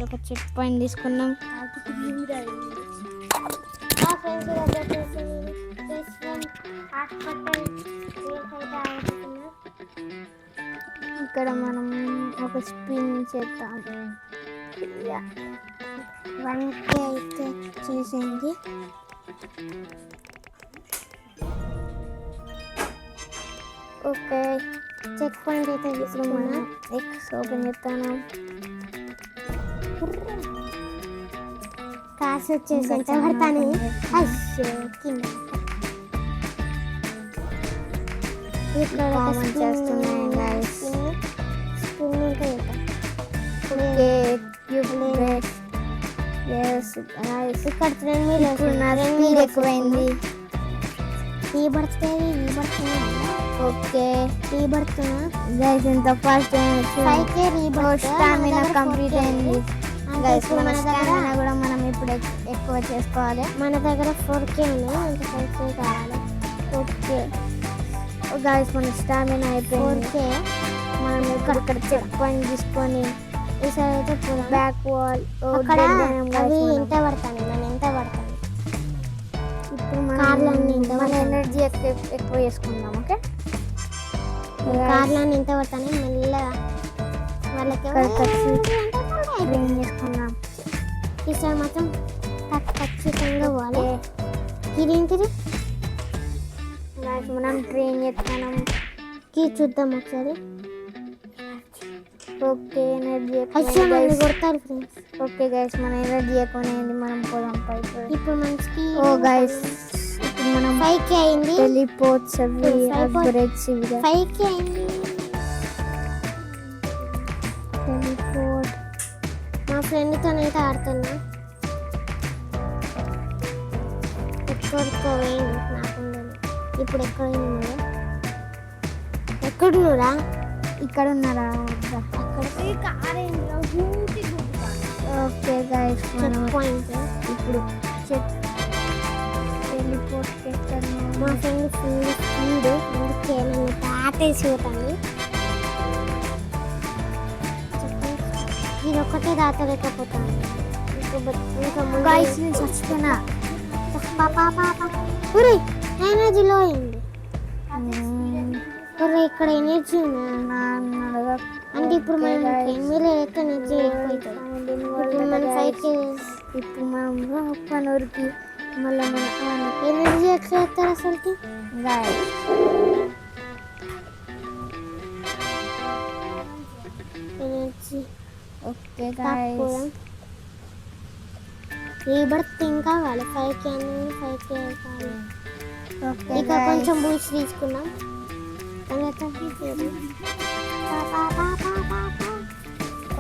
ఒక check point తీసుకున్నాం. ఇక్కడ మనం ఒక స్పిన్ చేద్దాం. 1K అయితే చేసేయండి. ఓకే, చెక్ పాయింట్ అయితే తీసుకున్నా. ఎక్స్ ఓపెన్ చేస్తాను. కాసు వచ్చేసి ఎంత పడతాను. అయ్యో కింద ఇక్కడ కామెంట్ చేస్తున్నాయి గైస్. స్పిన్ ఇంకా ఓకే yes guys, ఇక్కడ ట్రెండ్ ఇప్పుడు నా స్పీడ్ ఎక్కువైంది. టీ పడుతుంది ఓకే టీ పడుతున్నా గైస్, ఎంత ఫాస్ట్ 5K స్టామినా కంప్లీట్ అయింది గైస్. మన స్టామినా కూడా మనం ఇప్పుడు ఎక్కువ చేసుకోవాలి. మన దగ్గర 4K ఉన్నాయి, ఇంకా 5K కావాలి. ఓకే గైస్, మన స్టామినా అయిపోయింది. 4K మనం ఇక్కడ చెక్ పాయింట్ తీసుకొని ఈసారి అయితే పోదాం. బ్యాక్ వాల్ అక్కడ అవి ఎంత పడతాను, నేను ఎంత పడతాను. ఇప్పుడు కార్లన్నీ మన ఎనర్జీ ఎక్కువ చేసుకుందాం. ఓకే, కార్లన్నీ ఎంత పడతాను మెల్లగా వాళ్ళకి డ్రింక్ చేసుకుందాం. ఈసారి మాత్రం ఖచ్చితంగా పోవాలి. ఇదేంటిది మనం ట్రైన్ చేస్తున్నాం. చూద్దాం ఒకసారి. ఓకే, ఎనర్జీ కొడతారు ఫ్రెండ్స్. ఓకే గైస్, మన ఎనర్జీ ఎక్కువైంది. మనం పోదాం పైకి. ఇప్పుడు మనకి ఓ గైస్, ఇప్పుడు మనం 5K అయింది. టెలిపోర్ట్స్ అవి అప్గ్రేడ్స్ ఇవి 5K అయింది. టెలిపోర్ట్ మా ఫ్రెండ్తోనైతే ఆడుతున్నా. ఎక్కడికోయింది నాకు. ఇప్పుడు ఎక్కడున్నారా? ఇక్కడ ఉన్నారా? ఓకే గైస్, మనం పాయింట్ ఇప్పుడు టెలిపోర్ట్ చేస్తాను. మా ఫ్రెండ్ ఫుల్ స్పీడ్ అందుకే నన్ను తాటేసి పోతాను. నేను ఒక్కటే దాటలేకపోతాను. గైస్, నేను చచ్చిపోయినా. ఎనర్జీలో అయింది. ఇక్కడ ఎనర్జీ అంటే ఇప్పుడు మనం ఎనిమిది అయితే ఎనర్జీ ఎక్కువైతుంది. ఇప్పుడు మన 5K ఇప్పుడు మనం పనూరికి మళ్ళీ మన ఎనర్జీ ఎట్లా వేస్తారు అసలుకి. ఎనర్జీ ఓకే గైస్, రీబర్త్ ఇంకా కావాలి. 5K అనేది 5K కావాలి. ఓకే ఇక కొంచెం బూస్ట్ తీసుకున్నాం.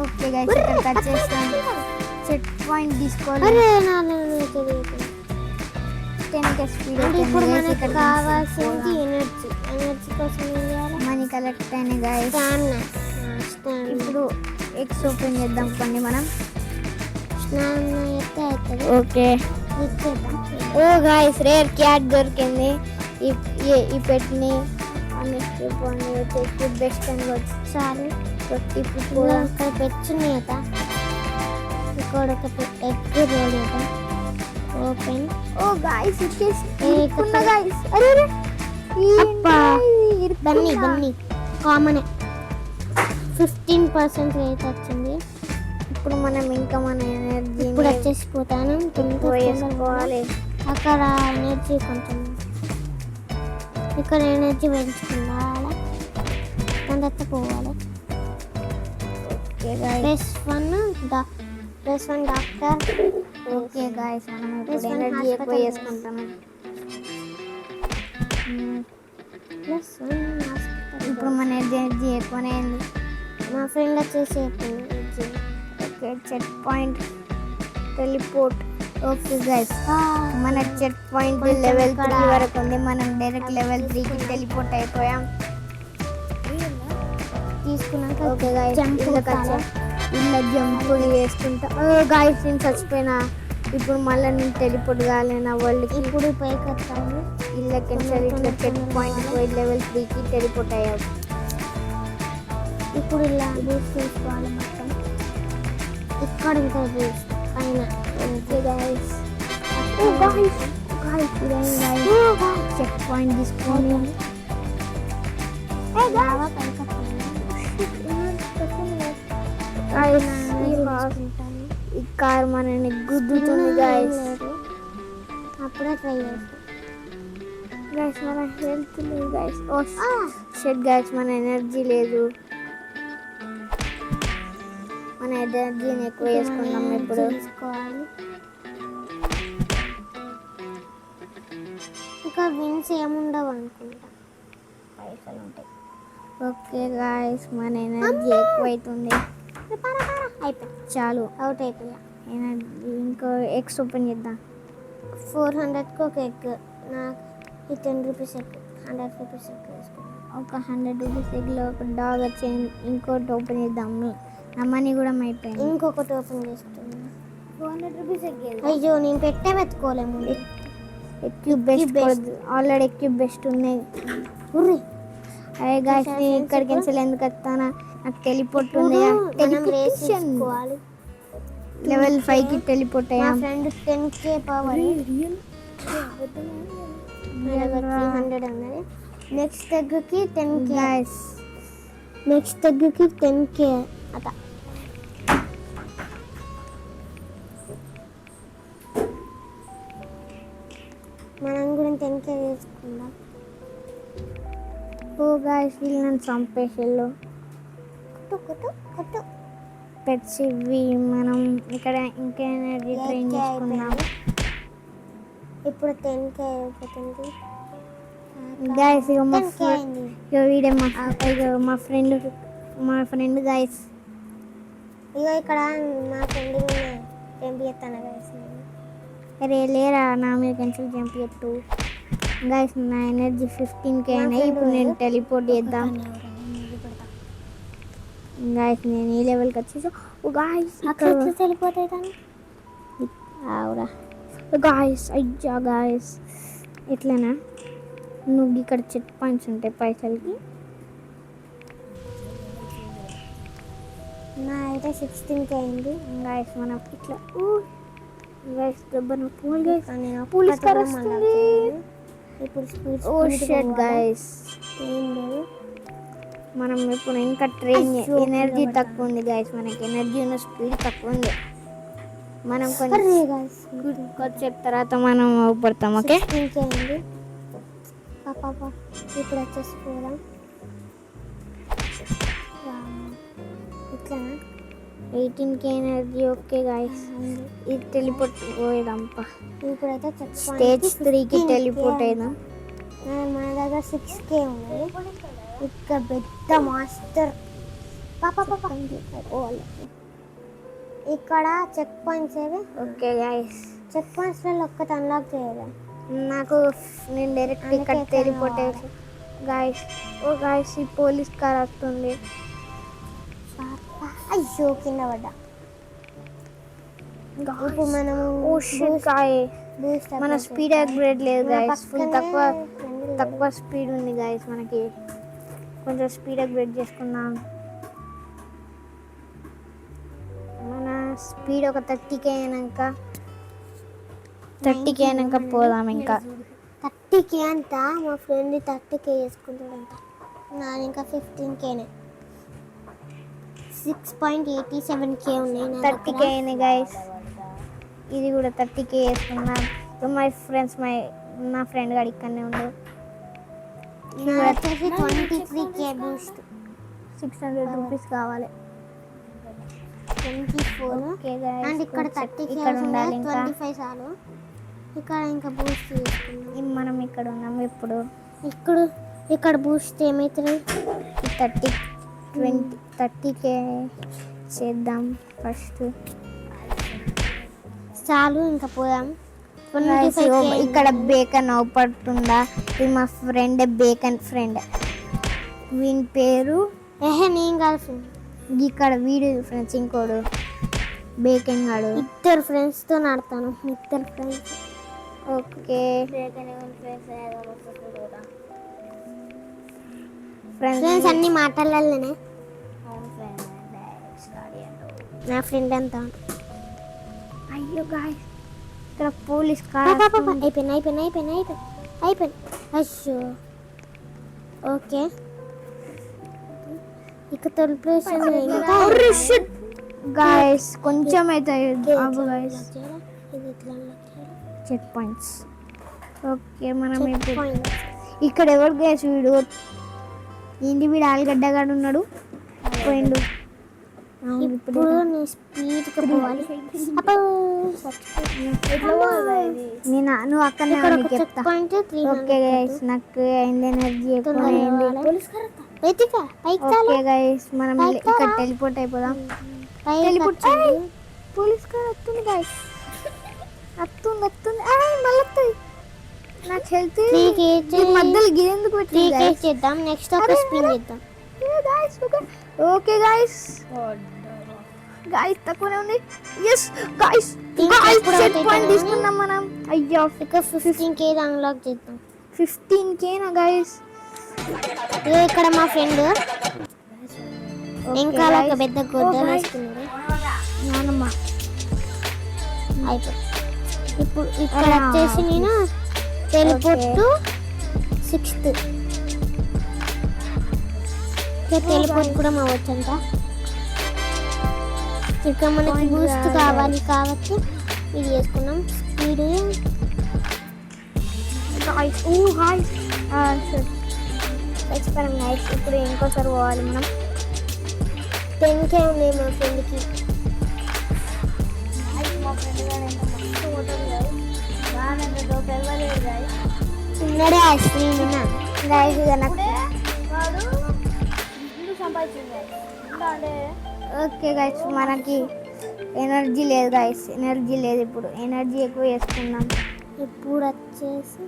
ఓకే గైస్, ఇక్కడ కట్ చేస్తాం. సెట్ పాయింట్ తీసుకోవాలి. 10K speed. ఇప్పుడు మనకు కావాల్సింది ఎనర్జీ కోసం ఏం చేయాలి? మనీ కలెక్ట్ అయినాయి గైస్. ఇప్పుడు ఎక్స్ ఓపెన్ చేద్దాం కొన్ని మనం. ఓకే, ఓ గైస్, రేర్ క్యాట్ దొరికింది. ఈ పెట్టిని బెస్ట్ అని వచ్చారు. ఇప్పుడు అక్కడ పెచ్చున్నాయి కదా, ఇక్కడ ఒక ఎగ్ రోల్ ఓపెన్. ఓ గైస్, బన్నీ కామన్ 15% రేట్ వచ్చింది. ఇప్పుడు మనం ఇంకా మన ఎనర్జీ ఇప్పుడు వచ్చేసిపోతాను. వేసుకోవాలి. అక్కడ ఎనర్జీ కొంచెం, ఇక్కడ ఎనర్జీ పెంచుకోవాలి. తర్వాత పోవాలి. Plus one doctor. Okay guys, మనం ఇప్పుడు ఎనర్జీ ఎక్కువ వేసుకుంటాము. ఇప్పుడు మన ఎనర్జీ ఎక్కువనే అయింది. మా ఫ్రెండ్ వచ్చేసి okay, check point teleport. Okay guys, మన చెక్ పాయింట్ లెవెల్ 3 వరకు ఉంది. మనం డైరెక్ట్ లెవెల్ 3కి టెలిపోర్ట్ అయిపోయాం. తీసుకున్నాక ఓకే గైస్, ఇలా జంప్ వేసుకుంటా. గైస్, నేను చచ్చిపోయినా. ఇప్పుడు మళ్ళీ నేను టెలిపోర్ట్ కాలే నా వరల్డ్కి. ఇప్పుడు పైకి వస్తాను. ఇళ్ళకి ఇట్లా చెక్ పాయింట్ పోయి లెవెల్ 3కి టెలిపోర్ట్ అయ్యావు. ఇప్పుడు ఇలా బూస్ట్ చేసుకోవాలి మొత్తం. ఇక్కడ ఇంకా బూస్ట్ పైన. Okay guys. Oh guys check point తీసుకోండి. బాగా పైకి ఈ కార్ మనని గుద్దుతుంది గైస్. అప్పుడే ట్రై చేస్తాం. గైస్ మన హెల్త్ లేదు గైస్. ఓ షెట్ గైస్ మన ఎనర్జీ లేదు. మన ఎనర్జీని ఎక్కువ వేసుకున్నాం ఇప్పుడు. తీసుకోవాలి. ఇంకా విన్స్ ఏముండవు అనుకుంటా, పైసలు ఉంటాయి. ఓకే గాయస్ మన ఎనర్జీ ఎక్కువ అవుతుంది. అయిపోయి చాలు అవుట్ అయిపోయా. ఎనర్జీ. ఇంకో ఎగ్స్ ఓపెన్ చేద్దాం. 400కి ఒక ఎగ్. నాకు ఈ 10 రూపీస్ ఎగ్, 100 రూపీస్ ఎగ్ వేసుకున్నాను. ఒక 100 రూపీస్ ఎగ్లో ఒక డాగ్ వచ్చేది. ఇంకోటి ఓపెన్ చేద్దాం. నా మనీ కూడా అయిపోయింది. ఇంకొకటి ఓపెన్ చేస్తున్నా. 200 రూపీస్ ఎగ్. అయ్యో నేను పెట్టే వెతుకోలేము. ఎక్యూ బెస్ట్ ఆల్రెడీ ఎక్యూ బెస్ట్ ఉన్నాయి. ఉర్రి అయ్యే గాయస్ నేను ఇక్కడికి వెళ్ళి ఎందుకు వస్తానా? నాకు టెలిపోర్ట్ ఉంది. లెవెల్ 5కి టెలిపోర్ట్ మా అయ్యా. ఫ్రెండ్ 10k పవర్ 300 అన్నది. నెక్స్ట్ ఎగ్కి 10k గాయస్. నెక్స్ట్ ఎగ్కి 10k అట. మనం కూడా 10k వేసుకుందాం. ఓ గాయస్ వీళ్ళు నన్ను చంపేసేళ్ళు. కొట్టు పెట్స్ ఇవి. మనం ఇక్కడ ఇంకా ఎనర్జీ ట్రైన్ చేసుకుందాం. ఇప్పుడు 10k అయిపోతుంది. గాయస్ ఇక మా 10k అయింది. వీడే మా ఫ్రెండ్ గాయస్. ఇగో ఇక్కడ మా ఫ్రెండ్ జంప్ చేస్తాను గైస్. అరే లేరా నా మీద కెన్సిల్ జంప్ ఎట్టు. గాయస్ నా ఎనర్జీ 15k అయినాయి. ఇప్పుడు నేను టెలిపోర్ట్ చేద్దాం. గాయస్ నేను ఈ లెవెల్కి వచ్చేసి గాయస్ వెళ్ళిపోతాయి కానీ అవురా గాయస్. అయ్యా గాయస్ ఎట్లనా నువ్వు ఇక్కడ చెక్ పాయింట్స్ ఉంటాయి పైసలకి. నా అయితే 16k అయింది. గాయస్ మనం ఇట్లా గాయస్ దెబ్బను నేను పోలీస్ కార్ వస్తుంది. ఇప్పుడు స్పీడ్ ఓ షట్ గాయస్ ఏం లేదు. మనం ఇప్పుడు ఇంకా ట్రైన్ ఎనర్జీ తక్కువ ఉంది గాయస్. మనకి ఎనర్జీ ఉన్న స్పీడ్ తక్కువ ఉంది. మనం కొంచెం తర్వాత మనం పడతాం. ఓకే 16k అయింది. పాపా ఇప్పుడు వచ్చేసి పోదాం. ఇట్లా 18k ఎనర్జీ. ఓకే గాయస్ ఇది టెలిపోర్ట్ పోయేదంపా. ఇప్పుడైతే స్టేజ్ 3కి టెలిపోర్ట్ అయినా. మన దగ్గర 6k ఉంది. ఇక్కడ పెద్ద మాస్టర్ ఇక్కడ చెక్ పాయింట్స్ ఏవి. ఓకే గాయస్ చెక్ పాయింట్స్లో ఒక్కటి అన్లాక్ చేయాలి. నాకు నేను డైరెక్ట్ ఇక్కడ టెలిపోర్ట్ అయ్యి గాయస్. ఓ గాయస్ ఈ పోలీస్ కార్ వస్తుంది. అయ్యో కింద పడ్డా. ఇప్పుడు మనం మన స్పీడ్ అప్గ్రేడ్ లేదు గాయస్. ఫుల్ తక్కువ స్పీడ్ ఉంది గాయస్. మనకి కొంచెం స్పీడ్ అప్గ్రేడ్ చేసుకుందాం. మన స్పీడ్ ఒక 30k అయినాక పోదాం. ఇంకా 30k అంట. మా ఫ్రెండ్ 30k వేసుకుంటాడంట. నాది ఇంకా 15kనే. 6.87k ఉన్నాయి. 30k అయినాయి గాయస్. ఇది కూడా 30k వేసుకున్నాం. నా ఫ్రెండ్ గారు ఇక్కడనే ఉండు. 23k Boost. 600 రూపీస్ కావాలి. 24 అండ్ ఇక్కడ 30k ఇక్కడ ఉండాలి. ఇంకా 25 చాలు. ఇక్కడ ఇంకా బూస్ట్ చేసుకుందాం. మనం ఇక్కడ ఉన్నాము. ఇప్పుడు ఇక్కడ బూస్ట్ ఏమవుతుంది? 30k చేద్దాం ఫస్ట్. చాలు ఇంకా పోదాం. ఇక్కడ బేకన్ అవుపడుతుందా? ఇది మా ఫ్రెండ్ బేకన్ ఫ్రెండ్. వీని పేరు నేను కాదు ఫ్రెండ్. ఇక్కడ వీడు ఫ్రెండ్స్ ఇంకోడు బేకన్ గాడు. ఇద్దరు ఫ్రెండ్స్తో ఆడతాను. ఇద్దరు ఫ్రెండ్స్. ఓకే ఫ్రెండ్స్ అన్ని మాటలలోనే. నా ఫ్రెండ్ అంతా అయ్యో గాయస్ ఇక్కడ పోలీస్ కార్ అయిపోయింది అయ్యో ఓకే ఇక తలుపు గాయస్ కొంచెం అయితే గాయస్ ఇది ఎట్లా చెక్ పాయింట్స్. ఓకే మనం ఇప్పుడు ఇక్కడ ఎవరు గైస్ వీడు ఏంటి వీడు ఆలుగడ్డగాడు ఉన్నాడు పోయిండు. ఇప్పుడు నీ స్పీడ్గా పోవాలి నువ్వు అక్కడనే నీకు చెప్తా. ఓకే గైస్ నాకు అయింది ఎనర్జీ ఎక్కువ అయింది. ఓకే గైస్ మనం ఇక్కడ టెలిపోర్ట్ అయిపోదాం. పోలీస్ కార్ వస్తుంది గైస్ వస్తుంది మళ్ళీ వస్తుంది. నాకు హెల్త్ మధ్యలో గిరెందుకు చేద్దాం. నెక్స్ట్ ఒక స్పిన్ చేద్దాం. ఓకే గాయస్ తక్కువనే ఉంది. ఎస్ గాయస్ సెట్ పాయింట్ తీసుకున్నాం మనం. అయ్యో ఇక 15K అన్లాక్ చేద్దాం. 15K నా గాయస్. ఇక్కడ మా ఫ్రెండ్ ఇంకా ఒక పెద్ద గొడ్డలు వేసుకున్నాడు నానమ్మ. అయిపోయి ఇప్పుడు ఇక్కడ వచ్చేసి నేను టెలిపోర్ట్ 6th టెలిపోర్ట్ కూడా అవ్వచ్చంట. ఇక మనకి బూస్ట్ కావాలి కాబట్టి ఇది చేసుకున్నాం. స్పీడ్ ఇప్పుడు ఇంకోసారి పోవాలి మనం. 10K ఉంది మా ఫ్రెండ్కి. ఉన్నాడే స్క్రీన్ గాయస్ ఓకే గైస్ మనకి ఎనర్జీ లేదు గైస్. ఎనర్జీ లేదు. ఇప్పుడు ఎనర్జీ ఎక్కువ వేసుకున్నాం. ఇప్పుడు వచ్చేసి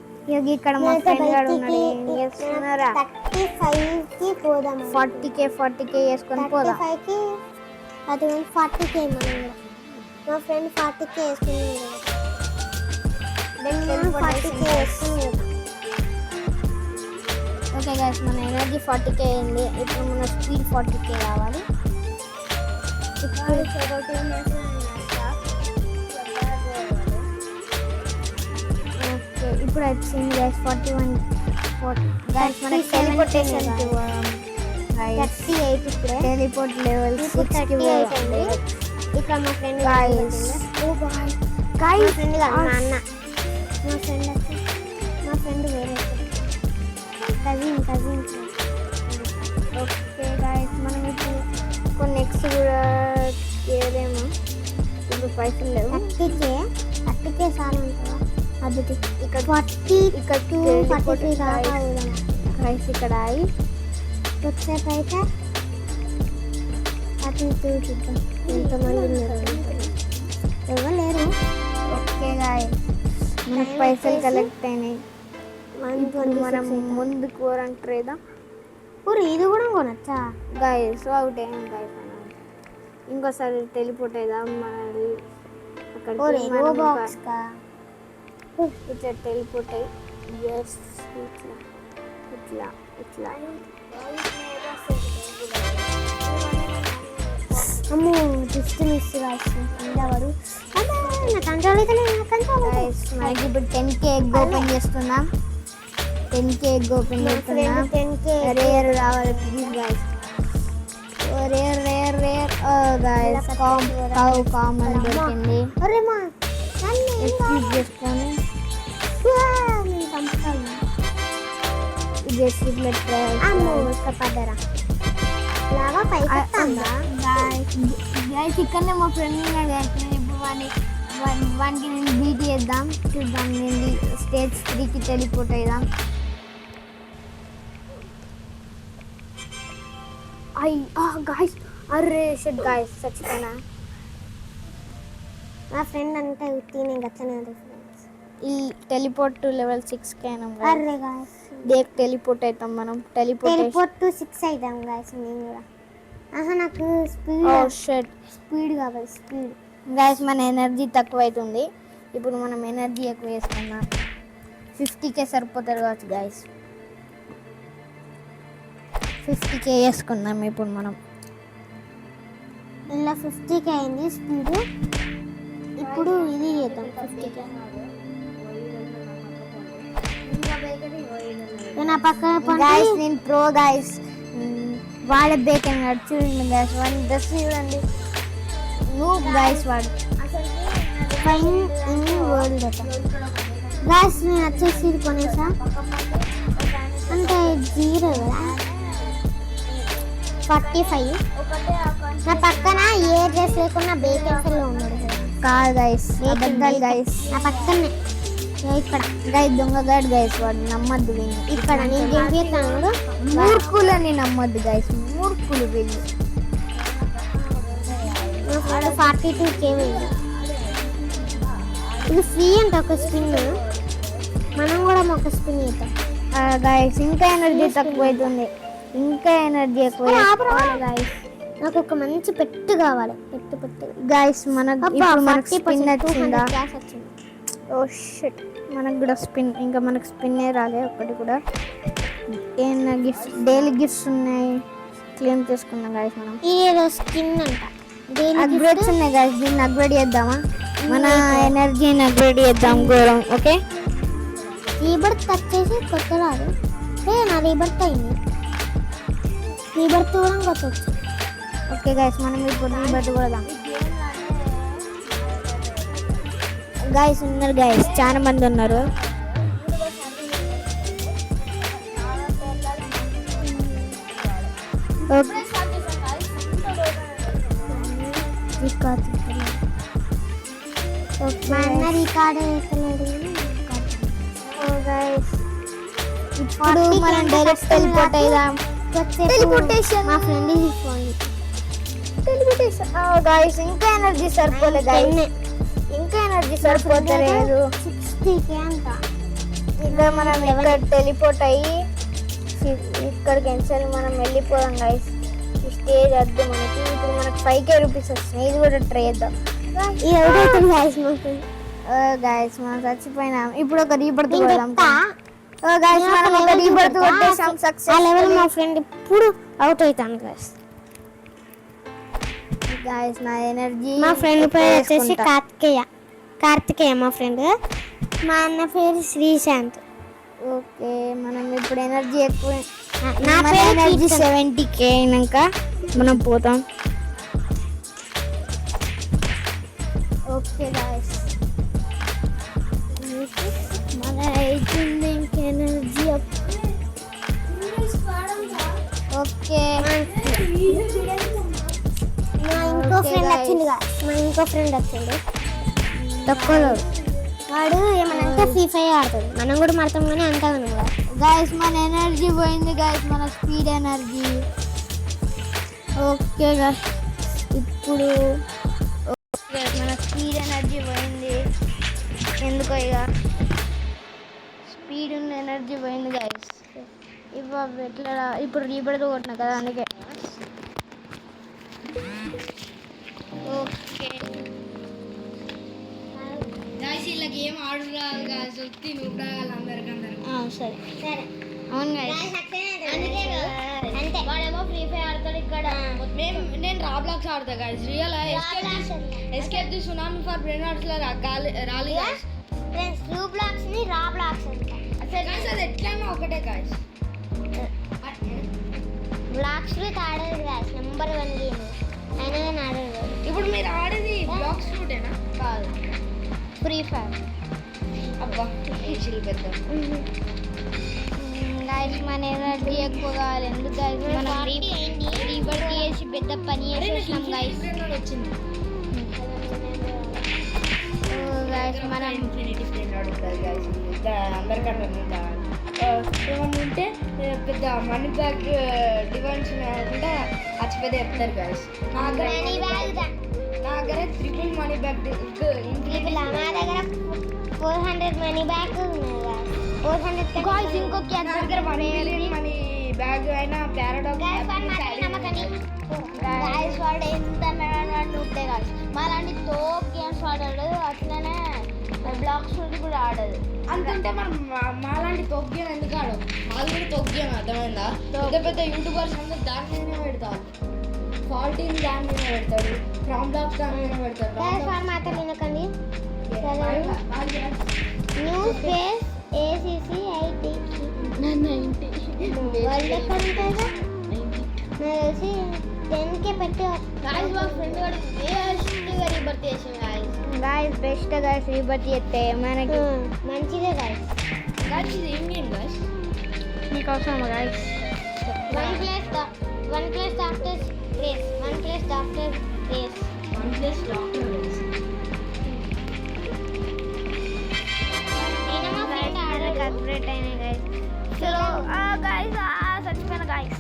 ఇక్కడ మా ఫ్రెండ్ గారు ఉన్నాడు. ఏం చేస్తున్నారా? 35కి పోదాం. 40K వేసుకొని పోదాం. 35కి అది 40K మనం కూడా. మా ఫ్రెండ్ 40K వేసుకున్నాడు. 40K వేసుకున్నాడు. ఓకే గైస్ మన ఎనర్జీ 40K అయింది. ఇప్పుడు మన స్పీడ్ 40K కావాలి. ఓకే ఇప్పుడు వచ్చింది గైస్ 41 గైస్ మన టెలిపోర్టేషన్ 38 ఇప్పుడే టెలిపోర్ట్ లెవెల్ 6 కి పోయింది. ఇక్కడ మా ఫ్రెండ్ గైస్ మా ఫ్రెండ్ కాదు మా అన్న. మా ఫ్రెండ్ వేరే కజిన్. ఓకే గైస్ మనం ఇప్పుడు కొన్ని ఎక్స్ కూడా చేయలేము. ఇప్పుడు పైసలు లేవు. 30K చాలా ఉంటుందా? అది ఇక్కడ 40 ఇక్కడ 43 దాకా గైస్ ఇక్కడ అయి వచ్చేపు అయితే అటు ఇటు చూద్దాం ఎంతమంది ఉన్నారు. ఎవరు లేరు. ఓకే గాయస్ మనకు పైసలు కలెక్ట్ అయినాయి. ఇప్పుడు మనం ముందు కోరంటేదా ఇది కూడా కొనొచ్చా గాయస్? అవుట్ అయ్యాం గాయస్. మనం ఇంకోసారి టెలిపోర్ట్ అయిదాం. మనది అక్కడికి ఇట్లా టెలిపోర్ట్ అయ్యి ఇట్లా అమ్మో జస్ట్ మిస్ వాడు నా కంట్రోల్ అయితే గైస్ మనకి ఇప్పుడు 10K ఎగ్ ఓపెన్ చేస్తున్నాం. 10K ఎగ్ ఓపెన్ చేస్తున్నాం. 10K రేర్ రావాలి please guys. Rare guys common దొరికింది. ఎక్స్క్యూజ్ చేసుకొని పడ్డరా లాగా పైకి గైస్ ఇక్కడనే మా ఫ్రెండ్ ఉన్నాడు గైస్. నేను ఇప్పుడు వానికి నేను బీట్ చేద్దాం చూద్దాం. నేను స్టేజ్ 3కి టెలిపోర్ట్ అయిదాం. గాయస్ అర్రే షట్ గాయస్ చచ్చిపోయినా. మా ఫ్రెండ్ అంటే ఉత్తినే గచ్చనే ఈ టెలిపోర్ట్ లెవెల్ 6కి అయినాం. అర్రే గాయస్ దేక్ టెలిపోర్ట్ అవుతాం మనం. టెలిపోర్ట్ 6 అవుతాం గాయస్. నేను కూడా నాకు స్పీడ్ కావాలి. స్పీడ్ గాయస్ మన ఎనర్జీ తక్కువ అవుతుంది. ఇప్పుడు మనం ఎనర్జీ ఎక్కువ వేసుకున్నాం. 50K సరిపోతుంది కావచ్చు గాయస్. 50K వేసుకుందాం ఇప్పుడు మనం. ఇలా 50కి అయింది స్పీడ్. ఇప్పుడు ఇది చేద్దాం 50కి. నా పక్కన గైస్ నేను ప్రో గైస్. వాడే బేకన్ గాడు చూడండి గైస్, వాడి డ్రెస్ చూడండి. నువ్వు గైస్ వాడు ఫైన్ ఇన్ వరల్డ్ అట. గాయస్ నేను వచ్చేసి కొనేసా అంటే 0 కదా 45. నా పక్కన ఏ డ్రెస్ లేకున్నా బేకన్స్లో ఉన్నాడు కాదు గైస్, అబద్ధాలు గైస్. నా పక్కనే ఇక్కడ గైస్ దొంగగాడు గైస్, వాడు నమ్మద్దు వీళ్ళు. ఇక్కడ నేను గెలిపిస్తాను. మూర్ఖులని నమ్మద్దు గైస్, మూర్ఖులు వీళ్ళు. 42K పోయింది. ఇది ఫ్రీ అంట ఒక స్పిన్. మనం కూడా ఒక స్పిన్ చేద్దాం గైస్. ఇంకా ఎనర్జీ తక్కువ అవుతుంది, ఇంకా ఎనర్జీ ఎక్కువ గైస్. నాకు ఒక మంచి పెట్టు కావాలి. పెట్టు గైస్ మనకు స్పిన్ వచ్చిందా? గ్యాస్ వచ్చింది. ఓ షిట్, మనకు కూడా స్పిన్, ఇంకా మనకు స్పిన్నే రాలే ఒక్కటి కూడా. ఏమన్నా గిఫ్ట్స్, డైలీ గిఫ్ట్స్ ఉన్నాయి, క్లెయిమ్ చేసుకున్నాం గైస్ మనం. ఇది స్కిన్ అంట, అప్గ్రేడ్స్ ఉన్నాయి గైస్. దీన్ని అప్గ్రేడ్ చేద్దామా? మన ఎనర్జీని అప్గ్రేడ్ చేద్దాం ఘోరం. ఓకే, రీబర్త్ వచ్చేసి కొత్త రాదు. నా రీబర్త్ అయింది. రీబర్త్ కూడా కొత్త వచ్చింది. ఓకే గైస్, మనం ఇప్పుడు రీబర్త్ కూడా గైస్. ఉన్నారు గైస్, చాలా మంది ఉన్నారు. ఓకే మా అన్న రికార్డ్ వేయలేదు. ఇప్పుడు మనం డైరెక్ట్ టెలిపోర్ట్ అయ్యాం. టెలిపోర్టేషన్. మా ఫ్రెండ్ తీసుకోండి. Teleportation guys. ఇంకా ఎనర్జీ సరిపోలే గైస్, ఇంకా ఎనర్జీ సరిపోతలేదు. 60K అంట. ఇంకా మనం ఇక్కడ టెలిపోర్ట్ అయ్యి ఇక్కడికి ఎంచాలి, మనం వెళ్ళిపోదాం గైస్. ఈ స్టేజ్ వద్దు మనకి. ఇప్పుడు మనకు 5K రూపీస్ వస్తున్నాయి, ఇది కూడా ట్రై చేద్దాం. గైస్ మనం చచ్చిపోయినాం. ఇప్పుడు ఒక రీబర్త్ కొడదాం గైస్. మనం ఒక రీబర్త్ కొట్టేసాం, సక్సెస్. ఆ లెవెల్ మా ఫ్రెండ్ ఇప్పుడు అవుట్ అవుతాను గైస్. గైస్ నా ఎనర్జీ, మా ఫ్రెండ్ పేరు వచ్చేసి కార్తికేయ మా ఫ్రెండ్. మా అన్న పేరు శ్రీశాంత్. ఓకే, మనం ఇప్పుడు ఎనర్జీ ఎక్కువ, నా మన పేరు ఎనర్జీ 70K అయినాక మనం పోతాం. ఓకే గైస్, మన అవుతుంది ఇంక ఎనర్జీ. ఓకే, మా ఇంకో ఫ్రెండ్ వచ్చిండు. తక్కువలో వాడు ఏమనంటే ఫ్రీ ఫైర్ ఆడతాడు. మనం కూడా మాడతాం కానీ అంతగాను కూడా. గైస్ మన ఎనర్జీ పోయింది గైస్, మన స్పీడ్ ఎనర్జీ. ఓకే గైస్, ఇప్పుడు మన స్పీడ్ ఎనర్జీ పోయింది. ఎందుకో ఇక స్పీడ్ ఉన్న ఎనర్జీ పోయింది గైస్. ఇప్పుడు ఎట్లా, ఇప్పుడు రీబర్త్ కొట్టినా కదా అందుకే. ఓకే గైస్, ఇలా గేమ్ ఆడురాదు గైస్, వచ్చి నువ్వు అందరికీ. సరే అవును గైస్, అంతే. వాడేమో ఫ్రీ ఫైర్ ఆడతాడు ఇక్కడ, నేను రాబ్లాక్స్ ఆడతా guys. Real escape the tsunami for brainers లా రాలి గైస్. ఫ్రెండ్స్ రూబ్లాక్స్ ని రాబ్లాక్స్ అంటారు. గైస్ అది ఎట్లన్నా ఒకటే గైస్. బ్లాక్స్ విత్ ఆడేది గైస్, నెంబర్ 1 గేమ్ అయినా నేను ఆడేది. ఇప్పుడు మీరు ఆడేది బ్లాక్స్ ఫ్రూటేనా? కాదు, ఫ్రీ ఫైర్. అబ్బా చిల్ పెద్దాం గైస్. మన ఎనర్జీ ఎక్కువ కావాలి. ఎందుకు గైస్, మనం రీబర్త్ చేసి పెద్ద పని చేసేసాం గైస్. వచ్చింది గైస్, మనం ఇన్ఫినిటీ ఫ్రెండ్ ఉంటుంది గైస్. అందరికంటే ఏమన్నా ఉంటే పెద్ద మనీ బ్యాగ్ డివైన్స్ అంటే అచ్చి పెద్ద చెప్తారు గైస్. నా దగ్గర ట్రిపుల్ మనీ బ్యాగ్ మా దగ్గర 400 మనీ బ్యాగ్ ఉన్నాయి. 400 గైస్ ఇంకొక నా దగ్గర 1 మిలియన్ మనీ బ్యాగ్ అయినా ప్యారాడాక్స్ గైస్ వాడు ఎంత ఉంటే గైస్ మాలాంటి తోప్ గేమ్స్ ఆడాడు, అట్లనే బ్లాక్స్ కూడా ఆడదు. అంతుంటే మనం మాలాంటి తొగ్గేం ఎందుకు ఆడు? వాళ్ళు కూడా తొగ్గేం, అర్థమైందా? పెద్ద పెద్ద యూట్యూబర్స్ అందరూ దాని మీదనే పెడతారు. ఫాల్టీన్ దాని మీద పెడతాడు, ఫ్రామ్ బాక్స్ దాని మీద పెడతాడు. గైస్ వాడు మాత్రం వినకండి. న్యూ స్పేస్ ఏసీసీ ఐటీ వాళ్ళు ఎక్కడ ఉంటారు? నాకు తెలిసి 10K పెట్టి గాయస్ మా ఫ్రెండ్ వాడు బెస్ట్గా రీబర్త్ చేసింది గాయస్ బెస్ట్ గాయస్ రీబర్త్ చేస్తే మనకి మంచిదే గైస్. గాయస్ ఇది ఏం గేమ్ గాయస్? మీకు అవసరమా guys? One place doctor race. One plus doctor race. నేను మా ఫ్రెండ్ ఆర్డర్ అప్డేట్ అయినాయి గాయస్. సో గాయస్ చచ్చిపోయిన గాయస్.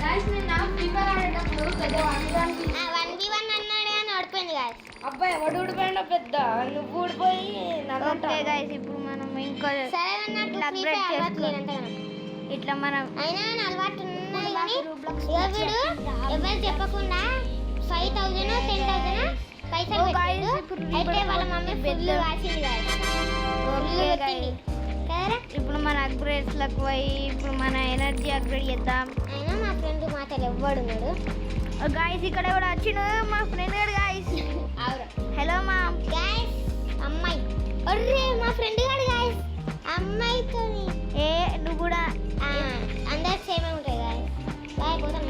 గాయస్ నేను నా ప్రిపేర్ ఆడేటప్పుడు పెద్ద 1v1 అన్నాడు కానీ ఓడిపోయింది గైస్. అబ్బాయి ఎవడు ఊడిపోయినా పెద్ద నువ్వు ఊడిపోయి నన్ను ఓకే గాయస్ ఇప్పుడు మనం ఇంకో సరే నాకు ఇట్లా ఫ్రీ upgrade ఫైర్ చేసుకో. అలవాట్లేదంటే ఇట్లా మనం అయినా నా అలవాటు ఉన్నది కానీ ఇక వీడు ఎవరు చెప్పకుండా 5,000 10,000 పైసలు Oh, guys, పెట్టిండు. ఇప్పుడు అయితే వాళ్ళ మమ్మీ ఫుల్ పెద్ద- కాసింది guys. ఓకే ఫుల్ గాయస్ పెట్టింది కదరా. ఇప్పుడు మన అప్గ్రేడ్స్లకు పోయి ఇప్పుడు మన ఎనర్జీ అప్గ్రేడ్ చేద్దాం. అయినా మా ఫ్రెండ్ మాటలు ఎవ్వడున్నాడు. గాయస్ ఇక్కడ కూడా వచ్చిండు మా ఫ్రెండ్ గారు గాయస్. అవురా హలో మా గైస్ అమ్మాయి ఒర్రే మా ఫ్రెండ్ గాడు గైస్ అమ్మాయితోని ఏ నువ్వు కూడా అందరు సేమే ఉంటాయి గైస్. బాయ్ పోతాం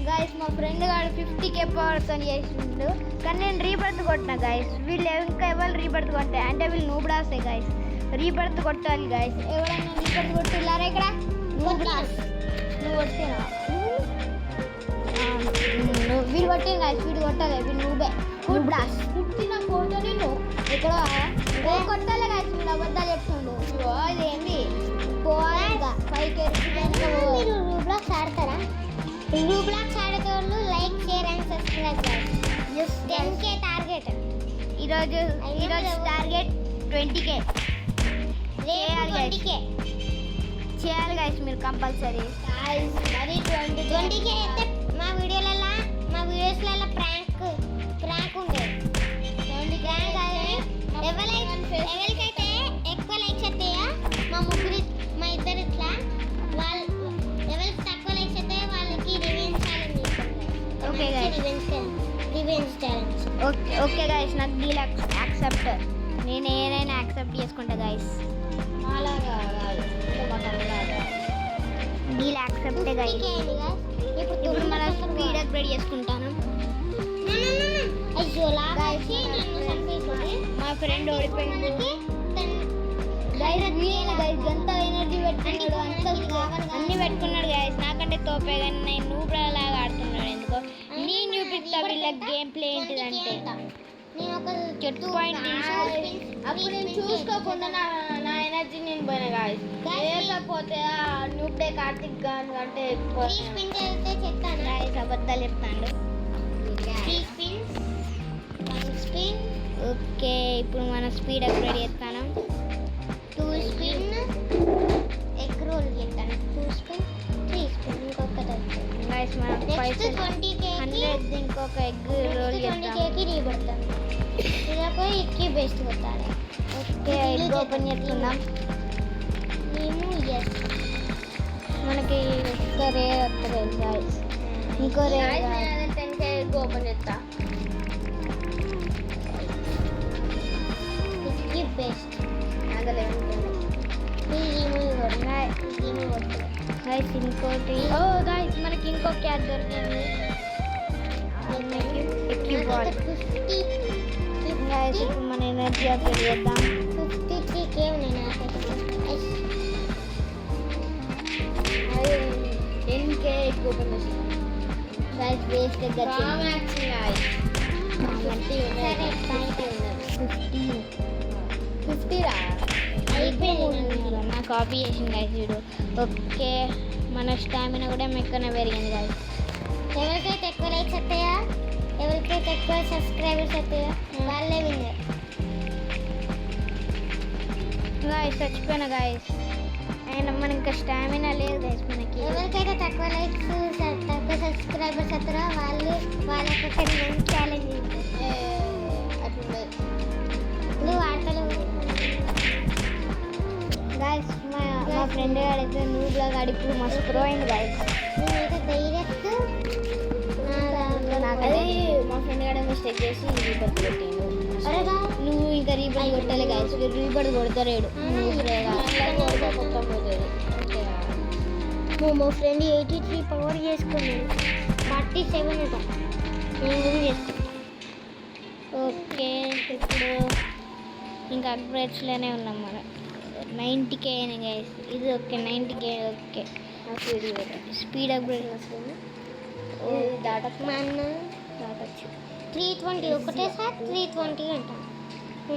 గాయస్ మా ఫ్రెండ్ గారు 50K పవర్తో చేసిండు కానీ నేను రీబర్త్ కొట్టిన గాయస్. వీళ్ళు ఇంకా ఎవరు రీబర్త్ కొట్టాయి అంటే వీళ్ళు నూబుడాసే గాయస్. రీబర్త్ కొట్టాలి గాయస్. ఎవరైనా రీబర్త్ కొట్టిల్లారా ఇక్కడ? నువ్వు కొట్టినా వీడు కొట్టిన గాయస్. వీడు కొట్టాలి వీడు నూబే నూబుడాస్. పుట్టిన ఫోటో నేను ఇక్కడ కొట్టాలి గాయస్. వీడు అబద్ధాలు చెప్తుండు. ఇదేంటి పోవాలిగా 5K మీరు రూబ్లాక్స్ ఆడతారా? రూబ్లాక్స్ ఆడేటోళ్ళు like share and subscribe guys. 10K target ఈరోజు టార్గెట్ 20K రేపు 20K చేయాలి గాయస్ మీరు కంపల్సరీ. మరి 20K అయితే మా వీడియోస్లలో ప్రాంక్ ఉండేది. ప్రాంక్ అది ఎవరికైతే ఎక్కువ లైక్స్ వస్తాయో మా ఇద్దరు ఇట్లా వాళ్ళు ఎవరికి తక్కువ లైక్స్ వస్తాయో వాళ్ళకి revenge challenge Okay, guys. Revenge challenge. Okay guys నాకు డీల్ యాక్సెప్ట్. నేను ఏదైనా యాక్సెప్ట్ చేసుకుంటా గాయస్. మాలాగా కాదు అంటే మా తమ్ములాగా. Deal accept guys. ఇప్పుడు మన స్పీడ్ అప్గ్రేడ్ చేసుకుంటాను. అయ్యో లాగాసి నన్ను చంపేసింది. మా ఫ్రెండ్ ఓడిపోయింది మనకి గైస్. వీళ్ళు గైస్ ఎంత ఎనర్జీ పెట్టుకున్నాడు అన్ని పెట్టుకున్నాడు గైస్. నాకంటే తోపే కానీ నేను నూబ్రాలాగా ఆడుతున్నాడు ఎందుకో. నేను చూపిస్తా వీళ్ళ గేమ్ ప్లే ఏంటిదంటే నేను ఒక చెట్టు పాయింట్ అప్పుడు నేను చూసుకోకుండా నా ఎనర్జీ నేను పోయినా గాయస్. లేకపోతే నూప్డే కార్తిక్ గాన్ కంటే ఎక్కువ 3 స్పిన్ చేస్తే చెప్తాను. గాయస్ అబద్ధాలు చెప్తాడు. 3 స్పిన్స్ 1 స్పిన్ ఓకే ఇప్పుడు మన స్పీడ్ అప్గ్రేడ్ చేస్తాను. 2 స్పిన్ ఎగ్ రోల్ చేస్తాను. 2 స్పిన్ 3 స్పిన్ ఇంకొకటి గైస్ మన నెక్స్ట్ పైసలు 20K 100 ఇంకొక ఎగ్ రోల్ చేద్దాం. 20K కి రీబడతాను. ఇలా పోయి ఇక్కి బెస్ట్ కొట్టాలి. ఓకే ఎగ్ ఓపెన్ చేస్తున్నాం. మేము ఎస్ మనకి ఒక్క రేర్ వస్తుంది గైస్. ఇంకో రేర్ 10K ఓపెన్ చేస్తా. ఇక్కి బెస్ట్ అందులో గైస్ ఇంకోటి. ఓ గైస్ మనకి ఇంకో క్యాట్ దొరికింది. ఎక్కి బాల్ గైస్ ఇప్పుడు మన ఎనర్జీ అప్గ్రేడ్ చేద్దాం. 53K ఉన్నాయి నాకైతే. 10K ఓపెన్ చేస్తా. గైస్ వేస్ట్ ఎగ్ సరే బయట 50 రా. అయిపోయింది. నా కాపీ చేసింది గైస్ వీడు. ఓకే మన స్టామినా కూడా మెక్కన పెరిగింది గైస్. ఎవరికైతే ఎక్కువ లైక్స్ వస్తాయో ఎవరికైతే ఎక్కువ సబ్స్క్రైబర్స్ వస్తాయో వాళ్ళే విన్నర్. గైస్ చచ్చిపోయిన గైస్. అయినా మన ఇంకా స్టామినా లేదు గైస్ మనకి. ఎవరికైతే తక్కువ లైక్స్ తక్కువ సబ్స్క్రైబర్స్ వస్తారో వాళ్ళకి ఒక రివెంజ్ ఛాలెంజ్ నువ్వు ఆటలు గైస్ మా ఫ్రెండ్ ఫ్రెండ్ గాడైతే నువ్వులా గాడి ఇప్పుడు మస్తు ప్రో అయింది గాయస్. నేనైతే డైరెక్ట్ అది మా ఫ్రెండ్ గాడే మిస్టేక్ చేసి రీబర్త్ కొట్టిండు. అరేగా నువ్వు ఇంకా రీబర్త్ కొట్టాలి గాయస్. రీబర్త్ కొడతారేడు మొత్తం పోతుంది. మా ఫ్రెండ్ 83 పవర్ చేసుకున్నాడు. 47 అట. నేను కూడా చేస్తాను. ఓకే ఇప్పుడు ఇంకా అప్గ్రేడ్స్లోనే ఉన్నాం మనం. 90K అయినా గైస్. ఇది okay 90K okay. Speed upgrade వస్తుంది. మా అన్న దాటచ్చు. 320 ఒకటేసారి 320 అంట.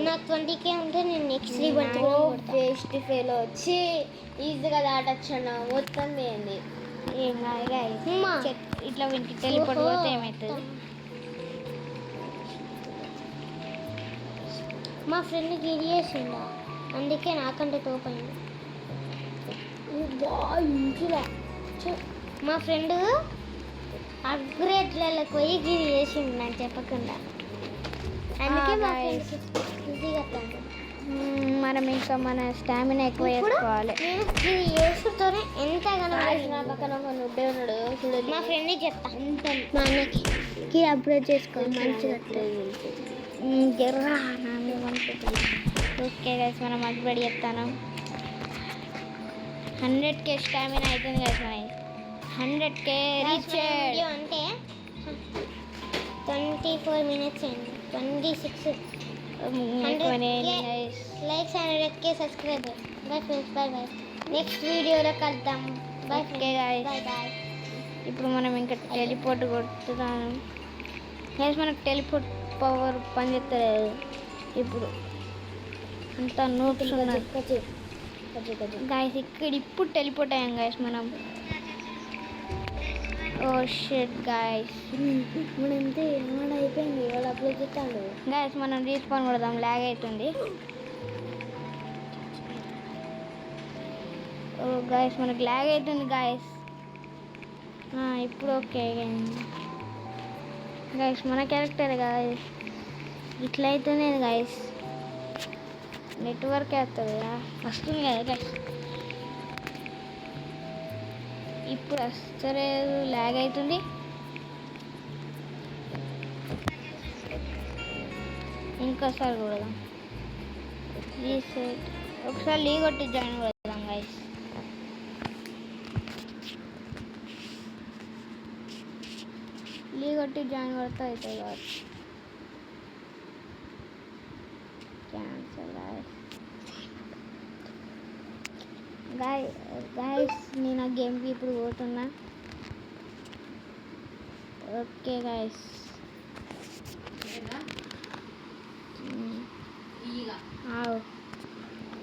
నాకు 20K ఉంటే నేను నెక్స్ట్ రీబర్త్ వేస్ట్ ఫెయిల్ వచ్చి ఈజీగా దాటచ్చు అన్న మొత్తం ఏంది. ఏం కాదు guys. అమ్మా. ఇట్లా వీటికి టెలిపోర్ట్ పోతే ఏమవుతుంది? మా ఫ్రెండ్ గిరి చేసిండా, అందుకే నాకంటే తోపైంది. ఇంట్లో మా ఫ్రెండ్ అప్గ్రేడ్లకు పోయి గిరి చేసిండు నాకు చెప్పకుండా. అందుకే మా guys. ఫ్రెండ్స్ ఈజీగా అట్లాంటి. మనం ఇంకా మన స్టామినా ఎక్కువ చేసుకోవాలి. నేను గిరి చేసుతోనే ఎంతగానో నా పక్కన ఒక నుడ్డే ఉన్నాడు చూడు. మా ఫ్రెండ్కి చెప్తా మా అన్నకి గిరి అప్గ్రేడ్ చేసుకోవాలి మంచిగా. ఓకే గైస్ మనం అప్గ్రేడ్ చెప్తాను. 100K స్టామినా అవుతుంది గైస్. మన 100K రీచ్ వీడియో అంటే 24 minutes అండి. 26 likes 100K subscriber. Bye friends, bye bye. Next వీడియోలో కలుద్దాం. Bye okay guys. Bye bye. ఇప్పుడు మనం ఇంకా టెలిపోర్ట్ కొడుతున్నాం గైస్. మనకు టెలిపోర్ట్ పవర్ పనిచేస్తలేదు ఇప్పుడు. అంతా నోట్స్ ఉన్నారు గాయస్. ఇప్పుడు టెలిపోర్ట్ అయ్యాం గాయస్ మనం. Oh shit guys. ఇప్పుడు అంతే ఏమాడ అయిపోయింది. వాళ్ళు అప్లోడ్ చేస్తాడు గాయస్ మనం రీస్పాన్ కొడదాం. ల్యాగ్ అవుతుంది. ఓ గాయస్ మనకు ల్యాగ్ అవుతుంది గాయస్. ఇప్పుడు ఓకే గాయస్. మన క్యారెక్టర్ గాయస్ ఇట్లా అవుతుంది గాయస్. నెట్వర్క్ వస్తుంది వస్తుంది కదా గైస్. ఇప్పుడు వస్తలేదు, ల్యాగ్ అవుతుంది. ఇంకోసారి కొడదాం రీసెట్. ఒకసారి లీ కొట్టి జాయిన్ కొడదాం గైస్. లీ కొట్టి జాయిన్ కొడితే అవుతుంది కావచ్చు. గాయస్ నేను ఆ గేమ్కి ఇప్పుడు పోతున్నా. Okay guys.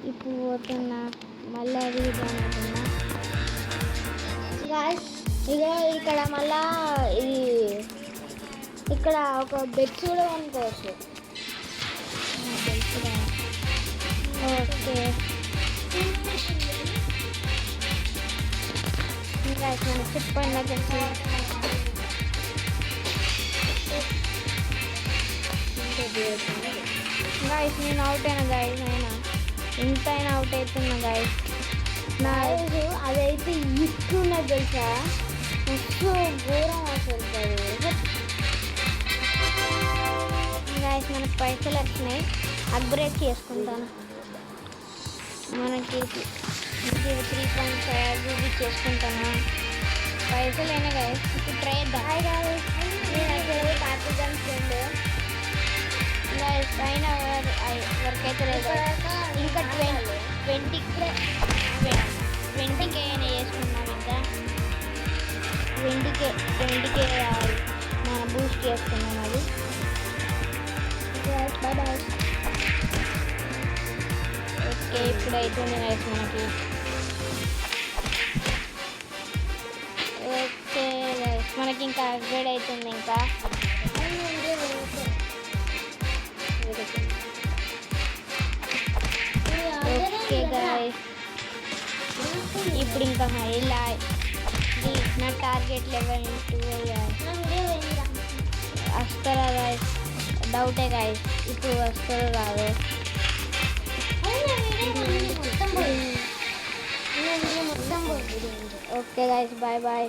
ఇప్పుడు పోతున్నా మళ్ళీ అది అవుతున్నా గాయస్. ఇక ఇక్కడ మళ్ళా ఇది ఇక్కడ ఒక బెడ్స్ కూడా కొనుక్కోవచ్చు. ఓకే గాయస్ మన చెప్పండి నాకు తెలిసి గాయస్ నేను అవుట్ అయినా గాయస్. అయినా ఎంతైనా అవుట్ అవుతున్నా గాయస్. నా అదైతే ఇస్తున్నది తెలుసా, మస్తు ఘోరం అసలు. గాయస్ మనకు పైసలు వచ్చినాయి. అప్గ్రేడ్ చేసుకుంటాను. మనకి 3.5 GB చేసుకుంటాను. పైసలు అయినా గాయస్. ఇప్పుడు ట్రై చేద్దాం. నేను పాకిస్తాన్ ఫ్రెండ్ గాయస్ అయినా వర్క్ అయితే లేదు. ఇంకా 20K అయినా చేసుకున్నాం. ఇంకా 20K మన బూస్ట్ చేసుకున్నాం. అది బాయ్ బాయ్. ఓకే ఇప్పుడు అవుతుంది గైస్ మనకి. ఓకే గైస్ మనకి ఇంకా అప్గ్రేడ్ అవుతుంది. ఇంకా ఓకే గైస్ ఇప్పుడు ఇంకా ఇలా నా టార్గెట్ లెవెల్ 12 వస్తారా గైస్? డౌటే గైస్ ఇప్పుడు వస్తారో రాదో. మొత్తం పోయింది. Okay guys bye bye.